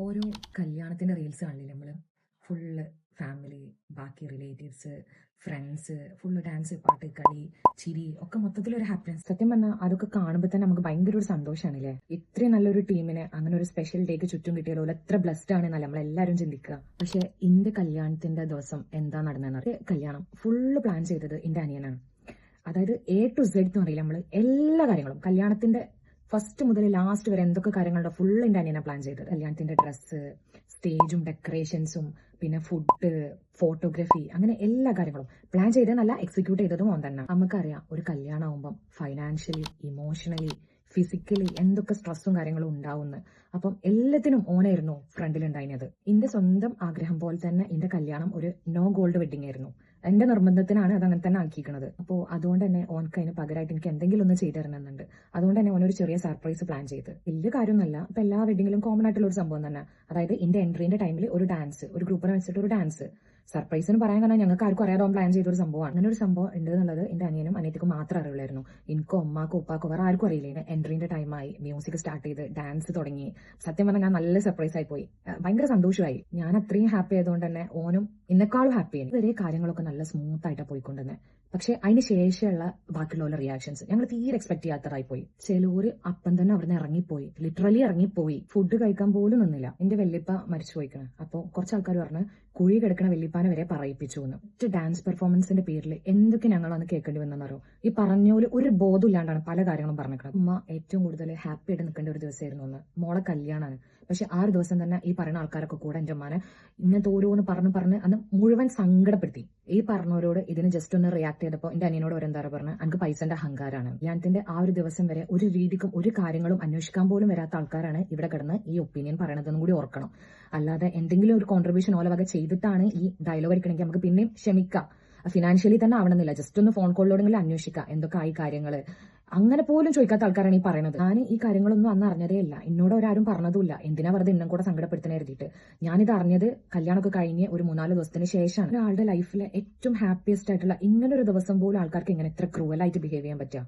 ഓരോ കല്യാണത്തിന്റെ റീൽസ് കാണില്ലേ നമ്മള് ഫുള്ള് ഫാമിലി, ബാക്കി റിലേറ്റീവ്സ്, ഫ്രണ്ട്സ്, ഫുള്ള് ഡാൻസ്, പാട്ട്, കളി, ചിരി ഒക്കെ മൊത്തത്തിലൊരു ഹാപ്പിനെസ്. സത്യം പറഞ്ഞാൽ അതൊക്കെ കാണുമ്പോൾ തന്നെ നമുക്ക് ഭയങ്കര ഒരു സന്തോഷമാണല്ലേ. ഇത്രയും നല്ലൊരു ടീമിന് അങ്ങനെ ഒരു സ്പെഷ്യൽ ഡേക്ക് ചുറ്റും കിട്ടിയാലോ, എത്ര ബ്ലസ്ഡ് ആണെന്നല്ല നമ്മളെല്ലാവരും ചിന്തിക്കുക. പക്ഷെ ഇന്റെ കല്യാണത്തിന്റെ ദിവസം എന്താ നടന്നതെന്ന് കല്യാണം ഫുള്ള് പ്ലാൻ ചെയ്തത് എന്റെ അനിയനാണ്. അതായത് A to Z എന്ന് പറയില്ല, നമ്മള് എല്ലാ കാര്യങ്ങളും കല്യാണത്തിന്റെ ഫസ്റ്റ് മുതൽ ലാസ്റ്റ് വരെ എന്തൊക്കെ കാര്യങ്ങളുണ്ടോ ഫുള്ള് എന്റെ അനിയനെ പ്ലാൻ ചെയ്തത്. കല്യാണത്തിന്റെ ഡ്രസ്സ്, സ്റ്റേജും ഡെക്കറേഷൻസും, പിന്നെ ഫുഡ്, ഫോട്ടോഗ്രാഫി, അങ്ങനെ എല്ലാ കാര്യങ്ങളും പ്ലാൻ ചെയ്തതെന്നല്ല, എക്സിക്യൂട്ട് ചെയ്തതും ഓൻ തന്നെ. നമുക്കറിയാം ഒരു കല്യാണം ആവുമ്പം ഫൈനാൻഷ്യലി, ഇമോഷണലി, ഫിസിക്കലി എന്തൊക്കെ സ്ട്രെസ്സും കാര്യങ്ങളും ഉണ്ടാവുന്നു. അപ്പം എല്ലാത്തിനും ഓനായിരുന്നു ഫ്രണ്ടിലുണ്ടായിരുന്നത്. എന്റെ സ്വന്തം ആഗ്രഹം പോലെ തന്നെ എന്റെ കല്യാണം ഒരു നോ ഗോൾഡ് വെഡിങ് ആയിരുന്നു. എന്റെ നിർബന്ധത്തിനാണ് അത് അങ്ങനെ തന്നെ ആക്കിയിരിക്കുന്നത്. അപ്പോൾ അതുകൊണ്ട് തന്നെ ഓനക്ക് അതിന് പകരമായിട്ട് എനിക്ക് എന്തെങ്കിലും ഒന്ന് ചെയ്തു തരണമെന്നുണ്ട്. അതുകൊണ്ട് തന്നെ ഓനൊരു ചെറിയ സർപ്രൈസ് പ്ലാൻ ചെയ്ത്. വലിയ കാര്യമൊന്നുമല്ല, ഇപ്പൊ എല്ലാ വെഡിങ്ങിലും കോമൺ ആയിട്ടുള്ള ഒരു സംഭവം തന്നെ. അതായത് എന്റെ എൻട്രീന്റെ ടൈമിൽ ഒരു ഡാൻസ്, ഒരു ഗ്രൂപ്പിനെ വെച്ചിട്ട് ഒരു ഡാൻസ്. സർപ്രൈസ് എന്ന് പറയാൻ കാരണം ഞങ്ങൾക്ക് ആർക്കും അറിയാതെ പ്ലാൻ ചെയ്ത ഒരു സംഭവമാണ്. അങ്ങനെ ഒരു സംഭവം ഉണ്ട് എന്നുള്ളത് എന്റെ അനിയനും അനിയത്തിക്കും മാത്രം അറിയുള്ളായിരുന്നു. എനിക്കോ അമ്മാക്കോ ഉപ്പാക്കോ വേറെ ആർക്കും അറിയില്ല. എൻട്രീന്റെ ടൈമായി, മ്യൂസിക് സ്റ്റാർട്ട് ചെയ്ത് ഡാൻസ് തുടങ്ങി. സത്യം പറഞ്ഞാൽ ഞാൻ നല്ല സർപ്രൈസ് ആയി പോയി. ഭയങ്കര സന്തോഷമായി. ഞാൻ അത്രയും ഹാപ്പി ആയതുകൊണ്ട് തന്നെ ഓനും എന്നെക്കാളും ഹാപ്പി ആയി. ഇതുവരെ കാര്യങ്ങളൊക്കെ നല്ല സ്മൂത്ത് ആയിട്ടാണ് പോയിക്കൊണ്ടുവന്നത്. പക്ഷെ അതിന് ശേഷമുള്ള ബാക്കിയുള്ള റിയാക്ഷൻസ് ഞങ്ങൾ തീരെ എക്സ്പെക്ട് ചെയ്യാത്തതായി പോയി. ചിലൂര് അപ്പം തന്നെ അവിടുന്ന് ഇറങ്ങിപ്പോയി, ലിറ്ററലി ഇറങ്ങിപ്പോയി. ഫുഡ് കഴിക്കാൻ പോലും നിന്നില്ല. എന്റെ വല്യപ്പ മരിച്ചു പോയിക്കണം. അപ്പോൾ കുറച്ച് ആൾക്കാർ പറഞ്ഞ് കുഴി കിടക്കണ വല്യപ്പാനെ വരെ പറയിപ്പിച്ചു എന്ന്. ഒറ്റ ഡാൻസ് പെർഫോമൻസിന്റെ പേരിൽ എന്തൊക്കെ ഞങ്ങൾ അന്ന് കേൾക്കേണ്ടി വന്നെന്നറിയോ. ഈ പറഞ്ഞോല് ഒരു ബോധം ഇല്ലാണ്ടാണ് പല കാര്യങ്ങളും പറഞ്ഞിരിക്കുന്നത്. ഉമ്മ ഏറ്റവും കൂടുതൽ ഹാപ്പി ആയിട്ട് നിൽക്കേണ്ട ഒരു ദിവസമായിരുന്നു അന്ന്. മോളെ കല്യാണമാണ്. പക്ഷെ ആ ഒരു ദിവസം തന്നെ ഈ പറയുന്ന ആൾക്കാരൊക്കെ കൂടെ എന്റെ ഉമ്മാനെ ഇങ്ങനത്തെ ഓരോന്ന് പറഞ്ഞ് അന്ന് മുഴുവൻ സങ്കടപ്പെടുത്തി. ഈ പറഞ്ഞവരോട് ഇതിന് ജസ്റ്റ് ഒന്ന് റിയാക്ട് ചെയ്തപ്പോൾ എന്റെ അനിയനോട് ഒരെന്താ പറഞ്ഞ്, എനിക്ക് പൈസന്റെ അഹങ്കാരാണ്. കല്യാണത്തിന്റെ ആ ഒരു ദിവസം വരെ ഒരു രീതിക്കും ഒരു കാര്യങ്ങളും അന്വേഷിക്കാൻ പോലും വരാത്ത ആൾക്കാരാണ് ഇവിടെ കിടന്ന് ഈ ഒപ്പീനിയൻ പറയണതെന്നും കൂടി ഓർക്കണം. അല്ലാതെ എന്തെങ്കിലും ഒരു കോൺട്രിബ്യൂഷൻ ഓല വക ചെയ്തിട്ടാണ് ഈ ഡയലോഗ് അടിക്കണമെങ്കിൽ നമുക്ക് പിന്നെയും ക്ഷമിക്കാം. ഫിനാൻഷ്യലി തന്നെ ആവണമെന്നില്ല, ജസ്റ്റ് ഒന്ന് ഫോൺ കോളിലോടെങ്കിലും അന്വേഷിക്കാം എന്തൊക്കെ ആയി കാര്യങ്ങള്. അങ്ങനെ പോലും ചോദിക്കാത്ത ആൾക്കാരാണ് ഈ പറയുന്നത്. ഞാൻ ഈ കാര്യങ്ങളൊന്നും അന്ന് അറിഞ്ഞതേ ഇല്ല. എന്നോട് ഒരാരും പറഞ്ഞതുമില്ല. എന്തിനാ വെറുതെ ഇന്നും കൂടെ സങ്കടപ്പെടുത്തുന്ന കരുതിയിട്ട്. ഞാനിത് അറിഞ്ഞത് കല്യാണമൊക്കെ കഴിഞ്ഞ് ഒരു 3-4 ദിവസത്തിന് ശേഷമാണ്. ഒരാളുടെ ലൈഫിലെ ഏറ്റവും ഹാപ്പിയസ്റ്റ് ആയിട്ടുള്ള ഇങ്ങനെ ഒരു ദിവസം പോലും ആൾക്കാർക്ക് ഇങ്ങനെ ഇത്ര ക്രൂവലായിട്ട് ബിഹേവ് ചെയ്യാൻ പറ്റുക.